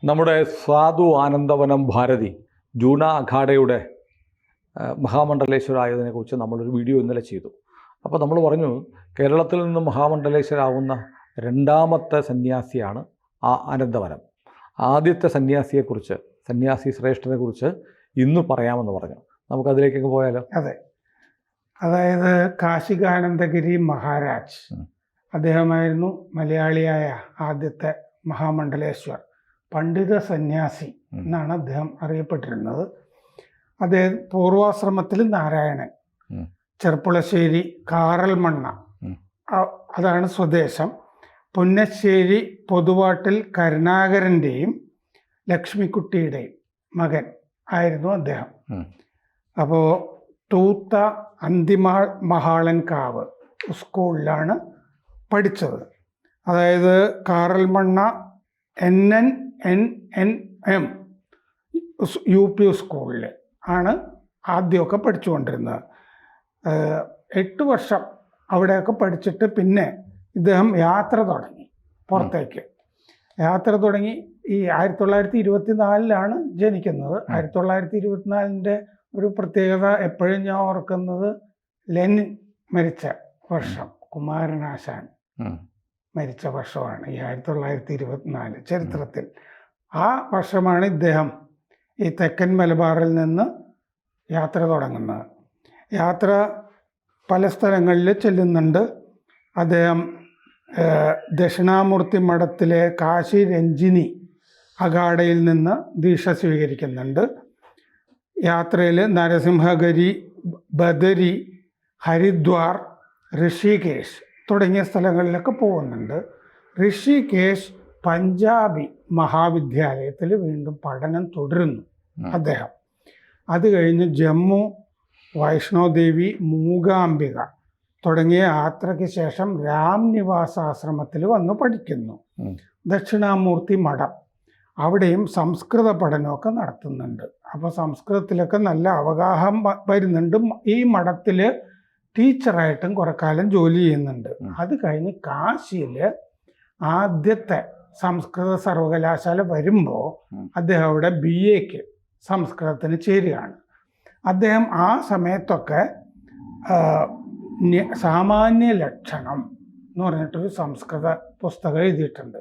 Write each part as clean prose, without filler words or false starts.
നമ്മുടെ സാധു ആനന്ദവനം ഭാരതി ജൂണ അഖാഡയുടെ മഹാമണ്ഡലേശ്വരായതിനെക്കുറിച്ച് നമ്മളൊരു വീഡിയോ ഇന്നലെ ചെയ്തു. അപ്പോൾ നമ്മൾ പറഞ്ഞു, കേരളത്തിൽ നിന്ന് മഹാമണ്ഡലേശ്വരാവുന്ന രണ്ടാമത്തെ സന്യാസിയാണ് ആ ആനന്ദവനം. ആദ്യത്തെ സന്യാസിയെക്കുറിച്ച്, സന്യാസി ശ്രേഷ്ഠനെക്കുറിച്ച് ഇന്ന് പറയാമെന്ന് പറഞ്ഞു. നമുക്കതിലേക്കൊക്കെ പോയാലോ? അതെ, അതായത് കാശികാനന്ദഗിരി മഹാരാജ് അദ്ദേഹമായിരുന്നു മലയാളിയായ ആദ്യത്തെ മഹാമണ്ഡലേശ്വർ. പണ്ഡിത സന്യാസി എന്നാണ് അദ്ദേഹം അറിയപ്പെട്ടിരുന്നത്. അദ്ദേഹം പൂർവാശ്രമത്തിൽ നാരായണൻ, ചെർപ്പുളശ്ശേരി കാറൽമണ്ണ അതാണ് സ്വദേശം. പുന്നശ്ശേരി പൊതുവാട്ടിൽ കരുണാകരൻ്റെയും ലക്ഷ്മിക്കുട്ടിയുടെയും മകൻ ആയിരുന്നു അദ്ദേഹം. അപ്പോൾ തൂത്ത അന്തിമാൾ മഹാളൻകാവ് സ്കൂളിലാണ് പഠിച്ചത്. അതായത് കാറൽമണ്ണ NNNM UP സ്കൂളിൽ ആണ് ആദ്യമൊക്കെ പഠിച്ചുകൊണ്ടിരുന്നത്. 8 വർഷം അവിടെയൊക്കെ പഠിച്ചിട്ട് പിന്നെ ഇദ്ദേഹം യാത്ര തുടങ്ങി, പുറത്തേക്ക് യാത്ര തുടങ്ങി. ഈ 1924 ജനിക്കുന്നത്. 1924 ഒരു പ്രത്യേകത എപ്പോഴും ഞാൻ ഓർക്കുന്നത് ലെനിൻ മരിച്ച വർഷം, കുമാരനാശാൻ മരിച്ച വർഷമാണ് ഈ 1924 ചരിത്രത്തിൽ. ആ വർഷമാണ് ഇദ്ദേഹം ഈ തെക്കൻ മലബാറിൽ നിന്ന് യാത്ര തുടങ്ങുന്നത്. യാത്ര പല സ്ഥലങ്ങളിൽ ചെല്ലുന്നുണ്ട്. അദ്ദേഹം ദക്ഷിണാമൂർത്തി മഠത്തിലെ കാശി രഞ്ജിനി അഖാഡയിൽ നിന്ന് ദീക്ഷ സ്വീകരിക്കുന്നുണ്ട്. യാത്രയിൽ നരസിംഹഗിരി, ബദരി, ഹരിദ്വാർ, ഋഷികേശ് തുടങ്ങിയ സ്ഥലങ്ങളിലൊക്കെ പോകുന്നുണ്ട്. ഋഷികേശ് പഞ്ചാബി മഹാവിദ്യാലയത്തിൽ വീണ്ടും പഠനം തുടരുന്നു അദ്ദേഹം. അത് കഴിഞ്ഞ് ജമ്മു, വൈഷ്ണോദേവി, മൂകാംബിക തുടങ്ങിയ യാത്രയ്ക്ക് ശേഷം രാംനിവാസാശ്രമത്തിൽ വന്ന് പഠിക്കുന്നു. ദക്ഷിണാമൂർത്തി മഠം, അവിടെയും സംസ്കൃത പഠനമൊക്കെ നടത്തുന്നുണ്ട്. അപ്പോൾ സംസ്കൃതത്തിലൊക്കെ നല്ല അവഗാഹം വരുന്നുണ്ട്. ഈ മഠത്തിൽ ടീച്ചറായിട്ടും കുറെ കാലം ജോലി ചെയ്യുന്നുണ്ട്. അത് കഴിഞ്ഞ് കാശിയിൽ ആദ്യത്തെ സംസ്കൃത സർവകലാശാല വരുമ്പോൾ അദ്ദേഹം അവിടെ BAക്ക് സംസ്കൃതത്തിന് ചേരുകയാണ്. അദ്ദേഹം ആ സമയത്തൊക്കെ സാമാന്യ ലക്ഷണം എന്ന് പറഞ്ഞിട്ടൊരു സംസ്കൃത പുസ്തകം എഴുതിയിട്ടുണ്ട്.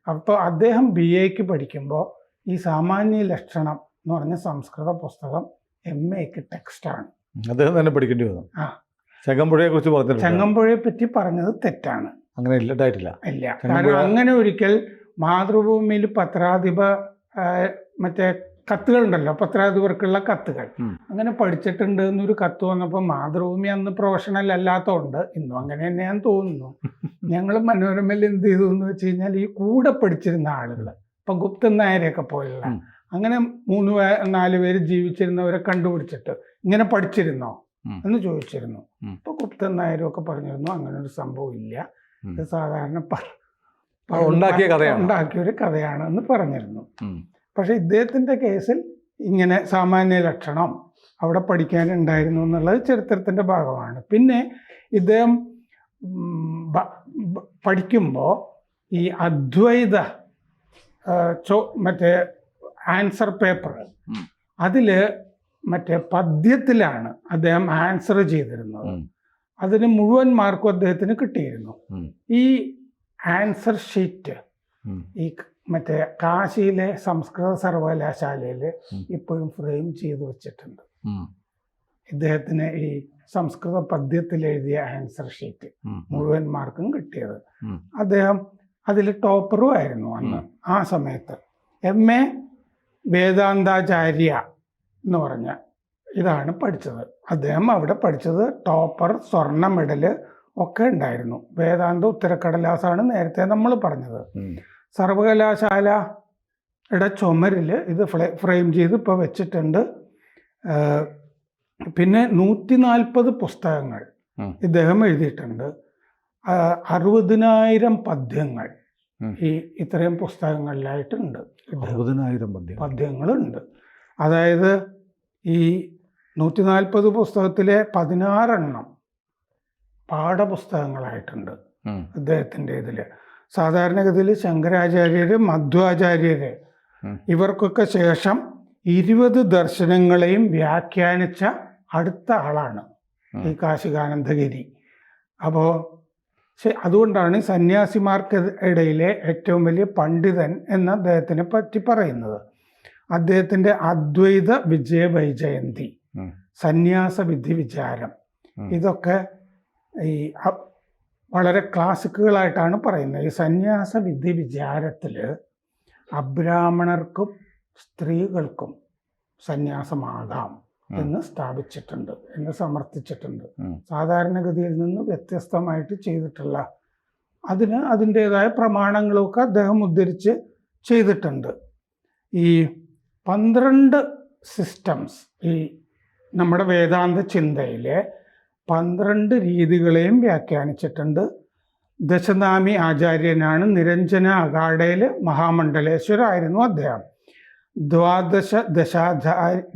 അപ്പോൾ അദ്ദേഹം BAക്ക് പഠിക്കുമ്പോൾ ഈ സാമാന്യ ലക്ഷണം എന്ന് പറഞ്ഞ സംസ്കൃത പുസ്തകം MAക്ക് ടെക്സ്റ്റാണ്. അദ്ദേഹം തന്നെ പഠിക്കേണ്ടി വന്നു. ചെങ്ങമ്പുഴയെ കുറിച്ച് പറഞ്ഞു. ചെങ്ങമ്പുഴയെ പറ്റി പറഞ്ഞത് തെറ്റാണ്. അങ്ങനെ ഇല്ലായിട്ടില്ല. ഇല്ല, കാരണം അങ്ങനെ ഒരിക്കൽ മാതൃഭൂമിയിൽ പത്രാധിപ മറ്റേ കത്തുകളുണ്ടല്ലോ, പത്രാധിപർക്കുള്ള കത്തുകൾ, അങ്ങനെ പഠിച്ചിട്ടുണ്ട് എന്നൊരു കത്ത് വന്നപ്പോൾ മാതൃഭൂമി അന്ന് പ്രൊഫഷണൽ അല്ലാത്തതുകൊണ്ട്, ഇന്നും അങ്ങനെ തന്നെയാന്ന് തോന്നുന്നു, ഞങ്ങൾ മനോരമയിൽ എന്ത് ചെയ്തു എന്ന് വെച്ച് കഴിഞ്ഞാൽ ഈ കൂടെ പഠിച്ചിരുന്ന ആളുകൾ, ഇപ്പം ഗുപ്തൻ നായരെയൊക്കെ പോലുള്ള അങ്ങനെ 3-4 പേര് ജീവിച്ചിരുന്നവരെ കണ്ടുപിടിച്ചിട്ട് ഇങ്ങനെ പഠിച്ചിരുന്നോ എന്ന് ചോദിച്ചിരുന്നു. ഇപ്പൊ ഗുപ്തൻ നായരും ഒക്കെ പറഞ്ഞിരുന്നു അങ്ങനെ ഒരു സംഭവം ഇല്ല, ഇത് സാധാരണ ഉണ്ടാക്കിയൊരു കഥയാണ് എന്ന് പറഞ്ഞിരുന്നു. പക്ഷെ ഇദ്ദേഹത്തിന്റെ കേസിൽ ഇങ്ങനെ സാമാന്യ ലക്ഷണം അവിടെ പഠിക്കാനുണ്ടായിരുന്നു എന്നുള്ളത് ചരിത്രത്തിന്റെ ഭാഗമാണ്. പിന്നെ ഇദ്ദേഹം പഠിക്കുമ്പോൾ ഈ അദ്വൈത മറ്റേ ആൻസർ പേപ്പർ, അതില് മറ്റേ പദ്യത്തിലാണ് അദ്ദേഹം ആൻസർ ചെയ്തിരുന്നത്. അതിന് മുഴുവൻ മാർക്കും അദ്ദേഹത്തിന് കിട്ടിയിരുന്നു. ഈ ആൻസർ ഷീറ്റ് ഈ മറ്റേ കാശിയിലെ സംസ്കൃത സർവകലാശാലയിൽ ഇപ്പോഴും ഫ്രെയിം ചെയ്ത് വെച്ചിട്ടുണ്ട്. ഇദ്ദേഹത്തിന് ഈ സംസ്കൃത പദ്യത്തിൽ എഴുതിയ ആൻസർ ഷീറ്റ് മുഴുവൻ മാർക്കും കിട്ടിയത്. അദ്ദേഹം അതിൽ ടോപ്പറും ആയിരുന്നു അന്ന് ആ സമയത്ത്. MA വേദാന്താചാര്യ എന്ന് പറഞ്ഞ ഇതാണ് പഠിച്ചത്. അദ്ദേഹം അവിടെ പഠിച്ചത് ടോപ്പർ, സ്വർണ്ണ മെഡല് ഒക്കെ ഉണ്ടായിരുന്നു. വേദാന്ത ഉത്തരക്കടലാസാണ് നേരത്തെ നമ്മൾ പറഞ്ഞത്. സർവകലാശാലയുടെ ചുമരിൽ ഇത് ഫ്രെയിം ചെയ്ത് ഇപ്പോൾ വെച്ചിട്ടുണ്ട്. പിന്നെ 140 പുസ്തകങ്ങൾ ഇദ്ദേഹം എഴുതിയിട്ടുണ്ട്. 60,000 പദ്യങ്ങൾ ഈ ഇത്രയും പുസ്തകങ്ങളിലായിട്ടുണ്ട്. 60,000 പദ്യങ്ങളുണ്ട്. അതായത് ഈ 140 പുസ്തകത്തിലെ 16 പാഠപുസ്തകങ്ങളായിട്ടുണ്ട് അദ്ദേഹത്തിൻ്റെ ഇതിൽ. സാധാരണഗതിയിൽ ശങ്കരാചാര്യർ, മധ്വാചാര്യർ ഇവർക്കൊക്കെ ശേഷം 20 ദർശനങ്ങളെയും വ്യാഖ്യാനിച്ച അടുത്ത ആളാണ് ഈ കാശികാനന്ദഗിരി. അപ്പോൾ അതുകൊണ്ടാണ് സന്യാസിമാർക്ക് ഇടയിലെ ഏറ്റവും വലിയ പണ്ഡിതൻ എന്ന് അദ്ദേഹത്തിനെ പറ്റി പറയുന്നത്. അദ്ദേഹത്തിൻ്റെ അദ്വൈത വിജയ വൈജയന്തി, സന്യാസ വിധി വിചാരം, ഇതൊക്കെ ഈ വളരെ ക്ലാസിക്കുകളായിട്ടാണ് പറയുന്നത്. ഈ സന്യാസ വിധി വിചാരത്തിൽ അബ്രാഹ്മണർക്കും സ്ത്രീകൾക്കും സന്യാസമാകാം എന്ന് സ്ഥാപിച്ചിട്ടുണ്ട്, എന്ന് സമർത്ഥിച്ചിട്ടുണ്ട്. സാധാരണഗതിയിൽ നിന്ന് വ്യത്യസ്തമായിട്ട് ചെയ്തിട്ടുള്ള അതിന് അതിൻ്റേതായ പ്രമാണങ്ങളൊക്കെ അദ്ദേഹം ഉദ്ധരിച്ച് ചെയ്തിട്ടുണ്ട്. ഈ 12 സിസ്റ്റംസ്, ഈ നമ്മുടെ വേദാന്ത ചിന്തയിലെ 12 രീതികളെയും വ്യാഖ്യാനിച്ചിട്ടുണ്ട്. ദശനാമി ആചാര്യനാണ്. നിരഞ്ജന അഖാഡയിൽ മഹാമണ്ഡലേശ്വരായിരുന്നു അദ്ദേഹം.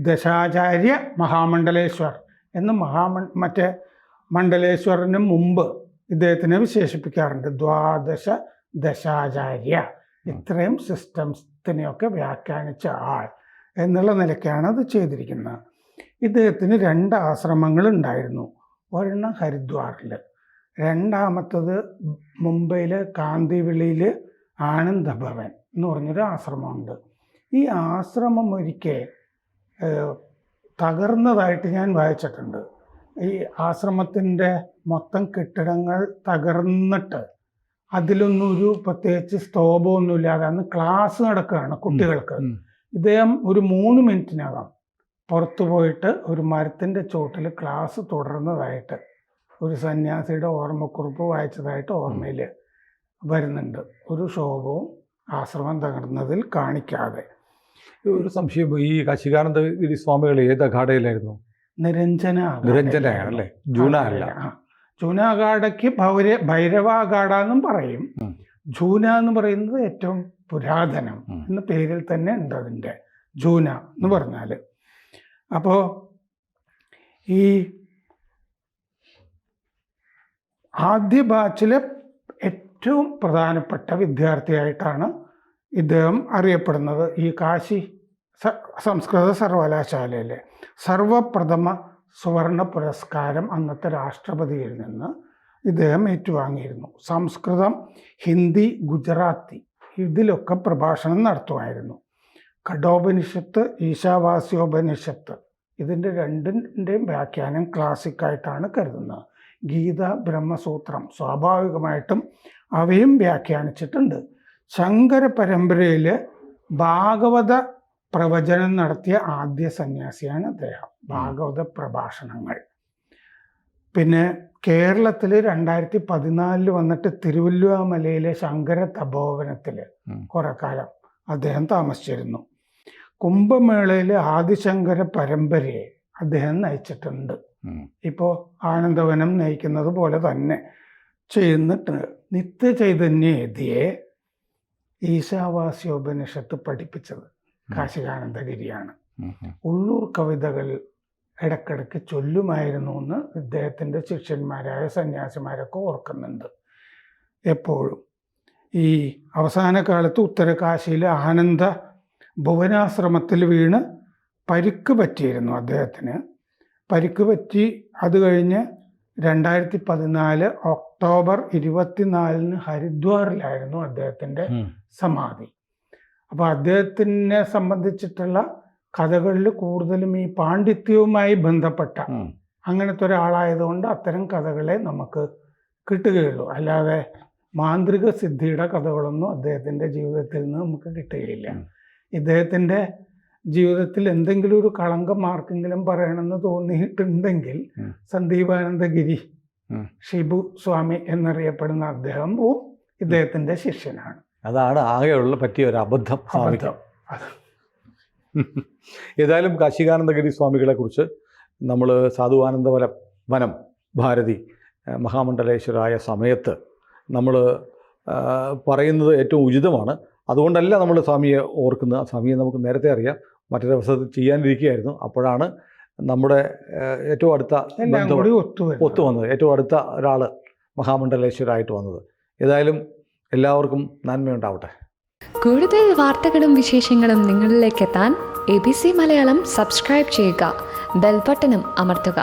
ദശാചാര്യ മഹാമണ്ഡലേശ്വർ എന്ന് മറ്റേ മണ്ഡലേശ്വരന് മുമ്പ് ഇദ്ദേഹത്തിനെ വിശേഷിപ്പിക്കാറുണ്ട്. ദശാചാര്യ. ഇത്രയും സിസ്റ്റംസിനെയൊക്കെ വ്യാഖ്യാനിച്ച ആൾ എന്നുള്ള നിലയ്ക്കാണ് അത് ചെയ്തിരിക്കുന്നത്. ഇദ്ദേഹത്തിന് 2 ആശ്രമങ്ങൾ ഉണ്ടായിരുന്നു. ഒരെണ്ണം ഹരിദ്വാറിൽ, രണ്ടാമത്തത് മുംബൈയിലെ കാന്തിവിളിയിൽ ആനന്ദ ഭവൻ എന്ന് പറഞ്ഞൊരു ആശ്രമമുണ്ട്. ഈ ആശ്രമം ഒരിക്കൽ തകർന്നതായിട്ട് ഞാൻ വായിച്ചിട്ടുണ്ട്. ഈ ആശ്രമത്തിൻ്റെ മൊത്തം കെട്ടിടങ്ങൾ തകർന്നിട്ട് അതിലൊന്നും ഒരു പ്രത്യേകിച്ച് സ്തോഭമൊന്നുമില്ലാതെ അന്ന് ക്ലാസ് നടക്കുകയാണ് കുട്ടികൾക്ക്. ഇദ്ദേഹം ഒരു 3 മിനിറ്റിനകം പുറത്തു പോയിട്ട് ഒരു മരത്തിൻ്റെ ചോട്ടിൽ ക്ലാസ് തുടർന്നതായിട്ട് ഒരു സന്യാസിയുടെ ഓർമ്മക്കുറിപ്പ് വായിച്ചതായിട്ട് ഓർമ്മയിൽ വരുന്നുണ്ട്. ഒരു ശോഭവും ആശ്രമം തകർന്നതിൽ കാണിക്കാതെ. ഒരു സംശയം, ഈ കാശികാനന്ദഗിരി സ്വാമികൾ ഏത് അഖാഡയിലായിരുന്നു? നിരഞ്ജനയാണല്ലേ, ജൂന അല്ല. ജൂന അഖാഡയ്ക്ക് ഭൈരവ അഖാഡ എന്നും പറയും. ജൂന എന്ന് പറയുന്നത് ഏറ്റവും പുരാതനം എന്ന പേരിൽ തന്നെ ഉണ്ട് അതിൻ്റെ, ജൂന എന്ന് പറഞ്ഞാൽ. അപ്പോൾ ഈ ആദ്യ ബാച്ചിലെ ഏറ്റവും പ്രധാനപ്പെട്ട വിദ്യാർത്ഥിയായിട്ടാണ് ഇദ്ദേഹം അറിയപ്പെടുന്നത്. ഈ കാശി സംസ്കൃത സർവകലാശാലയിലെ സർവപ്രഥമ സുവർണ പുരസ്കാരം അന്നത്തെ രാഷ്ട്രപതിയിൽ നിന്ന് ഇദ്ദേഹം ഏറ്റുവാങ്ങിയിരുന്നു. സംസ്കൃതം, ഹിന്ദി, ഗുജറാത്തി ഇതിലൊക്കെ പ്രഭാഷണം നടത്തുമായിരുന്നു. കഠോപനിഷത്ത്, ഈശാവാസ്യോപനിഷത്ത് ഇതിൻ്റെ രണ്ടിൻ്റെയും വ്യാഖ്യാനം ക്ലാസിക്കായിട്ടാണ് കരുതുന്നത്. ഗീത, ബ്രഹ്മസൂത്രം സ്വാഭാവികമായിട്ടും അവയും വ്യാഖ്യാനിച്ചിട്ടുണ്ട്. ശങ്കര പരമ്പരയിൽ ഭാഗവത പ്രവചനം നടത്തിയ ആദ്യ സന്യാസിയാണ് അദ്ദേഹം. ഭാഗവത പ്രഭാഷണങ്ങൾ. പിന്നെ കേരളത്തിൽ 2014 വന്നിട്ട് തിരുവല്ലുവാമലയിലെ ശങ്കര തപോവനത്തിൽ കുറെ കാലം അദ്ദേഹം താമസിച്ചിരുന്നു. കുംഭമേളയിൽ ആദിശങ്കര പരമ്പരയെ അദ്ദേഹം നയിച്ചിട്ടുണ്ട്. ഇപ്പോൾ ആനന്ദവനം നയിക്കുന്നത് പോലെ തന്നെ ചെയ്യുന്നിട്ട്. നിത്യചൈതന്യയെ ഈശാവാസ്യോപനിഷത്ത് പഠിപ്പിച്ചത് കാശികാനന്ദഗിരിയാണ്. ഉള്ളൂർ കവിതകൾ ഇടയ്ക്കിടയ്ക്ക് ചൊല്ലുമായിരുന്നു എന്ന് ഇദ്ദേഹത്തിൻ്റെ ശിഷ്യന്മാരായ സന്യാസിമാരൊക്കെ ഓർക്കുന്നുണ്ട് എപ്പോഴും. ഈ അവസാന കാലത്ത് ഉത്തരകാശിയിലെ ആനന്ദ ഭുവനാശ്രമത്തിൽ വീണ് പരിക്ക് പറ്റിയിരുന്നു അദ്ദേഹത്തിന്. പരിക്ക് പറ്റി അത് കഴിഞ്ഞ് 2014 ഒക്ടോബർ 24 ഹരിദ്വാറിലായിരുന്നു അദ്ദേഹത്തിൻ്റെ സമാധി. അപ്പോൾ അദ്ദേഹത്തിനെ സംബന്ധിച്ചിട്ടുള്ള കഥകളിൽ കൂടുതലും ഈ പാണ്ഡിത്യവുമായി ബന്ധപ്പെട്ട അങ്ങനത്തെ ഒരാളായതുകൊണ്ട് അത്തരം കഥകളെ നമുക്ക് കിട്ടുകയുള്ളൂ. അല്ലാതെ മാന്ത്രിക സിദ്ധിയുടെ കഥകളൊന്നും അദ്ദേഹത്തിൻ്റെ ജീവിതത്തിൽ നിന്ന് നമുക്ക് കിട്ടുകയില്ല. ഇദ്ദേഹത്തിൻ്റെ ജീവിതത്തിൽ എന്തെങ്കിലും ഒരു കളങ്കം ആർക്കെങ്കിലും പറയണമെന്ന് തോന്നിയിട്ടുണ്ടെങ്കിൽ സന്ദീപാനന്ദഗിരി, ഷിബു സ്വാമി എന്നറിയപ്പെടുന്ന അദ്ദേഹവും ഇദ്ദേഹത്തിൻ്റെ ശിഷ്യനാണ്. അതാണ് ആകെയുള്ള പറ്റിയ ഒരു അബദ്ധം. ഏതായാലും കാശികാനന്ദഗിരി സ്വാമികളെ കുറിച്ച് നമ്മൾ സാധുവാനന്ദവനം ഭാരതി മഹാമണ്ഡലേശ്വരായ സമയത്ത് നമ്മൾ പറയുന്നത് ഏറ്റവും ഉചിതമാണ്. അതുകൊണ്ടല്ല നമ്മൾ സ്വാമിയെ ഓർക്കുന്നത്. സ്വാമിയെ നമുക്ക് നേരത്തെ അറിയാം, മറ്റൊരവസരത്തിൽ ചെയ്യാനിരിക്കുകയായിരുന്നു. അപ്പോഴാണ് നമ്മുടെ ഏറ്റവും അടുത്ത ഒത്തു വന്നത്, ഏറ്റവും അടുത്ത ഒരാൾ മഹാമണ്ഡലേശ്വരായിട്ട് വന്നത്. ഏതായാലും എല്ലാവർക്കും നന്മയുണ്ടാവട്ടെ. കൂടുതൽ വാർത്തകളും വിശേഷങ്ങളും നിങ്ങളിലേക്ക് എത്താൻ ABC മലയാളം സബ്സ്ക്രൈബ് ചെയ്യുക, ബെൽബട്ടനും അമർത്തുക.